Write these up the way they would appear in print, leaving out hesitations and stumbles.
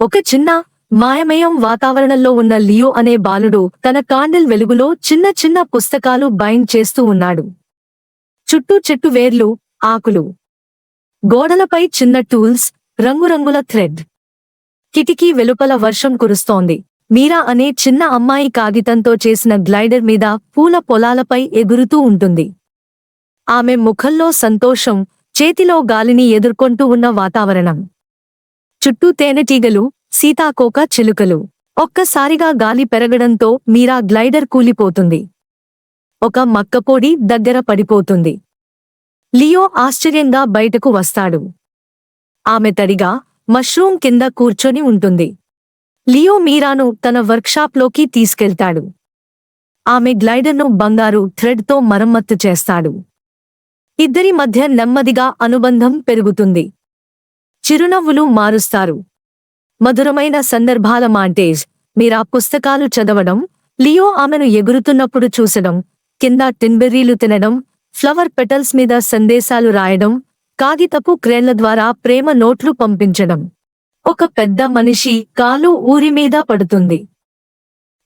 ఒక చిన్న మాయమయం వాతావరణంలో ఉన్న లియో అనే బాలుడు తన కాండిల్ వెలుగులో చిన్న చిన్న పుస్తకాలు బైండ్ చేస్తూ ఉన్నాడు. చుట్టూ చెట్టు వేర్లు, ఆకులు, గోడలపై చిన్న టూల్స్, రంగురంగుల థ్రెడ్. కిటికీ వెలుపల వర్షం కురుస్తోంది. మీరా అనే చిన్న అమ్మాయి కాగితంతో చేసిన గ్లైడర్ మీద పూల పొలాలపై ఎగురుతూ ఉంటుంది. ఆమె ముఖంలో సంతోషం, చేతిలో గాలిని ఎదుర్కొంటూ ఉన్న వాతావరణం. చుట్టూ తేనెటీగలు, సీతాకోక చిలుకలు. ఒక్కసారిగా గాలి పెరగడంతో మీరా గ్లైడర్ కూలిపోతుంది. ఒక మక్కపొడి దగ్గర పడిపోతుంది. లియో ఆశ్చర్యంగా బయటకు వస్తాడు. ఆమె తడిగా మష్రూమ్ కింద కూర్చొని ఉంటుంది. లియో మీరాను తన వర్క్షాప్లోకి తీసుకెళ్తాడు. ఆమె గ్లైడర్ను బంగారు థ్రెడ్తో మరమ్మత్తు చేస్తాడు. ఇద్దరి మధ్య నెమ్మదిగా అనుబంధం పెరుగుతుంది. చిరునవ్వులు మారుస్తారు. మధురమైన సందర్భాల మాంటేజ్. మీరా పుస్తకాలు చదవడం, లియో ఆమెను ఎగురుతున్నప్పుడు చూసడం, కింద టిన్బెర్రీలు తినడం, ఫ్లవర్ పెటల్స్ మీద సందేశాలు రాయడం, కాగితపు క్రేన్ల ద్వారా ప్రేమ నోట్లు పంపించడం. ఒక పెద్ద మనిషి కాలు ఊరి మీద పడుతుంది.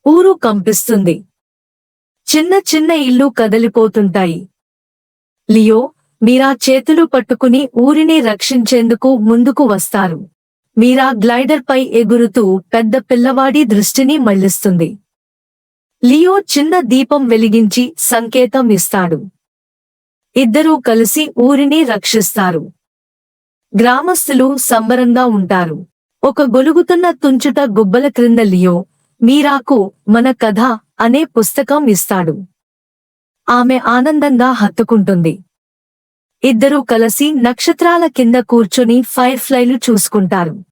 ఊరు కంపిస్తుంది. చిన్న చిన్న ఇల్లు కదలిపోతుంటాయి. లియో, మీరా చేతులు పట్టుకుని ఊరిని రక్షించేందుకు ముందుకు వస్తారు. మీరా గ్లైడర్ పై ఎగురుతూ పెద్ద పిల్లవాడి దృష్టిని మళ్లిస్తుంది. లియో చిన్న దీపం వెలిగించి సంకేతం ఇస్తాడు. ఇద్దరూ కలిసి ఊరిని రక్షిస్తారు. గ్రామస్తులు సంబరంగా ఉంటారు. ఒక గొలుగుతున్న తుంచుట గుబ్బల క్రింద లియో, మీరాకు మన కథ అనే పుస్తకం ఇస్తాడు. ఆమె ఆనందంగా హత్తుకుంటుంది. ఇద్దరూ కలిసి నక్షత్రాల కింద కూర్చొని ఫైర్ఫ్లైలు చూసుకుంటారు.